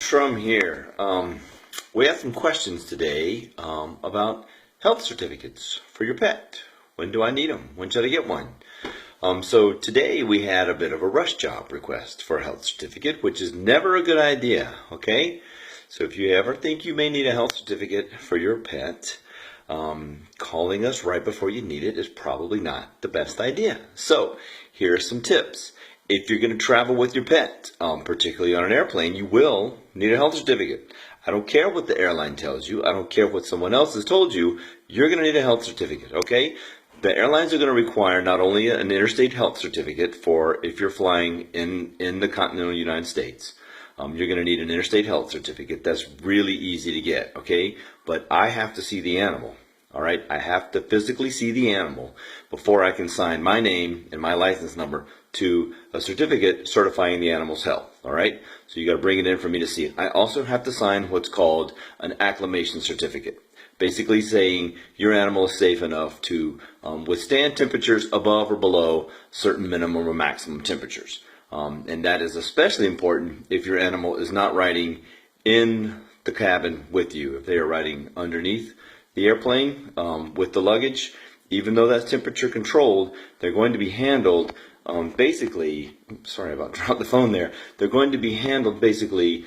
Trum here. We have some questions today about health certificates for your pet. When do I need them? When should I get one? So today we had a bit of a rush job request for a health certificate, which is never a good idea, okay? So if you ever think you may need a health certificate for your pet, calling us right before you need it is probably not the best idea. So here are some tips. If you're going to travel with your pet, particularly on an airplane, you will need a health certificate. I don't care what the airline tells you. I don't care what someone else has told you. You're going to need a health certificate, okay? The airlines are going to require not only an interstate health certificate for if you're flying in the continental United States. You're going to need an interstate health certificate. That's really easy to get, okay? But I have to see the animal. All right, I have to physically see the animal before I can sign my name and my license number to a certificate certifying the animal's health. All right, so you got to bring it in for me to see it. I also have to sign what's called an acclimation certificate, basically saying your animal is safe enough to withstand temperatures above or below certain minimum or maximum temperatures. And that is especially important if your animal is not riding in the cabin with you, if they are riding underneath the airplane with the luggage. Even though that's temperature controlled, they're going to be handled basically, sorry about dropping the phone there, they're going to be handled basically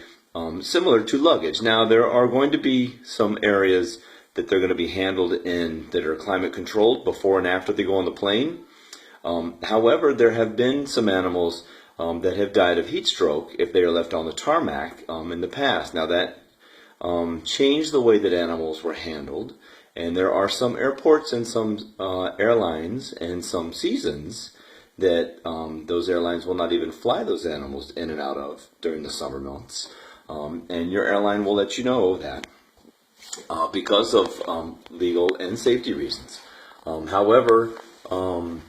similar to luggage. Now there are going to be some areas that they're going to be handled in that are climate controlled before and after they go on the plane. However, there have been some animals that have died of heat stroke if they are left on the tarmac in the past. Now that changed the way that animals were handled, and there are some airports and some airlines and some seasons that those airlines will not even fly those animals in and out of during the summer months, and your airline will let you know that because of legal and safety reasons. However,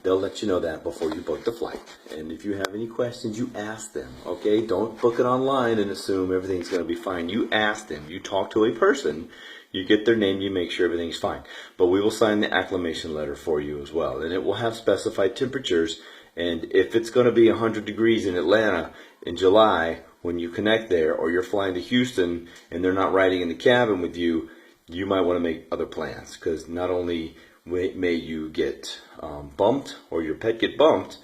they'll let you know that before you book the flight. And if you have any questions, you ask them, okay? Don't book it online and assume everything's going to be fine. You ask them. You talk to a person. You get their name. You make sure everything's fine. But we will sign the acclimation letter for you as well. And it will have specified temperatures. And if it's going to be 100 degrees in Atlanta in July when you connect there, or you're flying to Houston and they're not riding in the cabin with you, you might want to make other plans, because not only may you get bumped or your pet get bumped,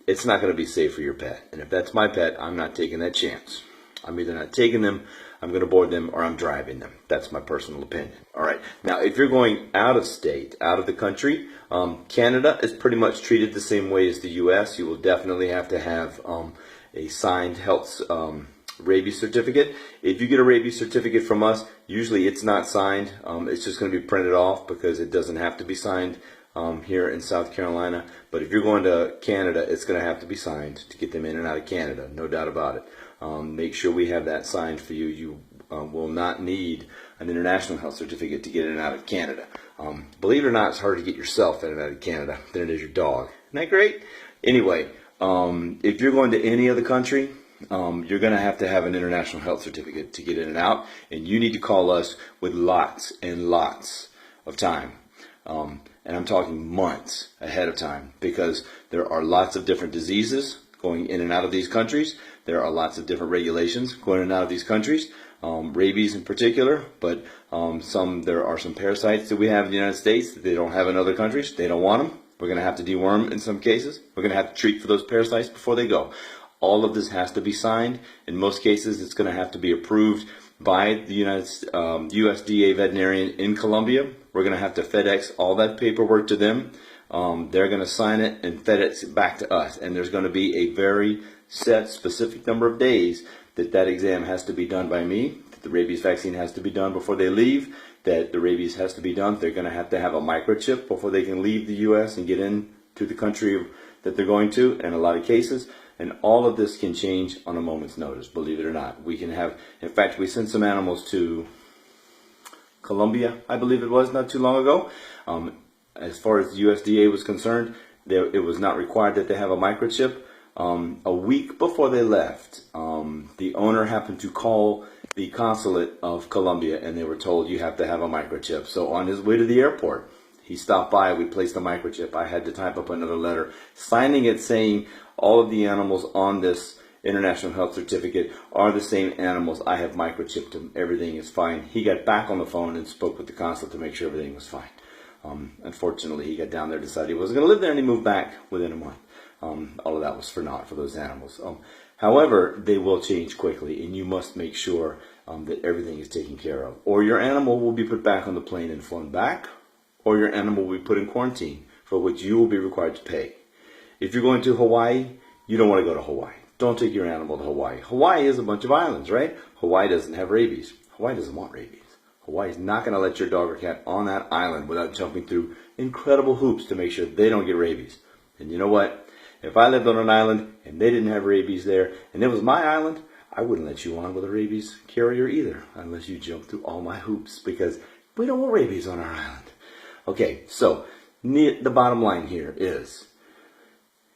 it's not going to be safe for your pet. And if that's my pet, I'm not taking that chance. I'm either not taking them, I'm going to board them, or I'm driving them. That's my personal opinion. All right. Now, if you're going out of state, out of the country, Canada is pretty much treated the same way as the U.S. You will definitely have to have a signed health rabies certificate. If you get a rabies certificate from us, usually it's not signed. It's just going to be printed off because it doesn't have to be signed here in South Carolina. But if you're going to Canada, it's going to have to be signed to get them in and out of Canada. No doubt about it. Make sure we have that signed for you. You will not need an international health certificate to get in and out of Canada. Believe it or not, it's harder to get yourself in and out of Canada than it is your dog. Isn't that great? Anyway, if you're going to any other country, you're going to have an international health certificate to get in and out, and you need to call us with lots and lots of time. And I'm talking months ahead of time, because there are lots of different diseases going in and out of these countries. There are lots of different regulations going in and out of these countries, rabies in particular, but there are some parasites that we have in the United States that they don't have in other countries. They don't want them. We're going to have to deworm in some cases. We're going to have to treat for those parasites before they go. All of this has to be signed. In most cases, it's going to have to be approved by the USDA veterinarian in Colombia. We're going to have to FedEx all that paperwork to them. They're going to sign it and FedEx it back to us. And there's going to be a very set, specific number of days that exam has to be done by me, that the rabies vaccine has to be done before they leave, that the rabies has to be done. They're going to have a microchip before they can leave the U.S. and get into the country that they're going to, in a lot of cases. And all of this can change on a moment's notice, believe it or not. We can have, in fact, we sent some animals to Colombia, I believe it was, not too long ago. As far as the USDA was concerned, it was not required that they have a microchip. A week before they left, the owner happened to call the consulate of Colombia, and they were told you have to have a microchip. So on his way to the airport, he stopped by, we placed a microchip. I had to type up another letter, signing it saying all of the animals on this International Health Certificate are the same animals. I have microchipped them. Everything is fine. He got back on the phone and spoke with the consul to make sure everything was fine. Unfortunately, he got down there, decided he wasn't going to live there, and he moved back within a month. All of that was for naught for those animals. However, they will change quickly, and you must make sure that everything is taken care of. Or your animal will be put back on the plane and flown back, or your animal will be put in quarantine, for which you will be required to pay. If you're going to Hawaii, you don't want to go to Hawaii. Don't take your animal to Hawaii. Hawaii is a bunch of islands, right? Hawaii doesn't have rabies. Hawaii doesn't want rabies. Hawaii's not going to let your dog or cat on that island without jumping through incredible hoops to make sure they don't get rabies. And you know what? If I lived on an island and they didn't have rabies there, and it was my island, I wouldn't let you on with a rabies carrier either, unless you jump through all my hoops, because we don't want rabies on our island. Okay, so the bottom line here is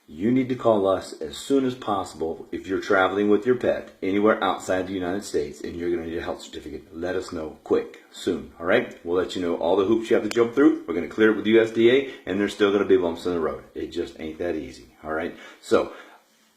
you need to call us as soon as possible if you're traveling with your pet anywhere outside the United States and you're going to need a health certificate. Let us know quick, soon, all right? We'll let you know all the hoops you have to jump through. We're going to clear it with USDA, and there's still going to be bumps in the road. It just ain't that easy, all right? So,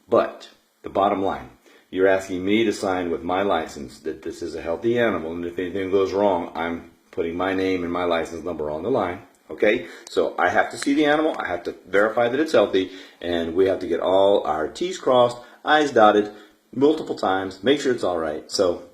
but the bottom line, you're asking me to sign with my license that this is a healthy animal, and if anything goes wrong, I'm putting my name and my license number on the line. Okay, so I have to see the animal, I have to verify that it's healthy, and we have to get all our T's crossed, I's dotted, multiple times, make sure it's all right. So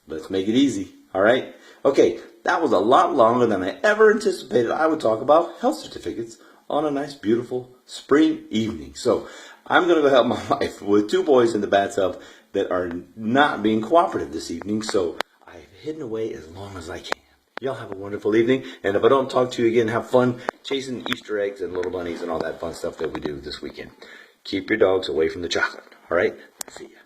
let's make it easy, all right? Okay, that was a lot longer than I ever anticipated I would talk about health certificates on a nice, beautiful spring evening. So I'm going to go help my wife with 2 boys in the bathtub that are not being cooperative this evening, so I've hidden away as long as I can. Y'all have a wonderful evening, and if I don't talk to you again, have fun chasing Easter eggs and little bunnies and all that fun stuff that we do this weekend. Keep your dogs away from the chocolate, all right? See ya.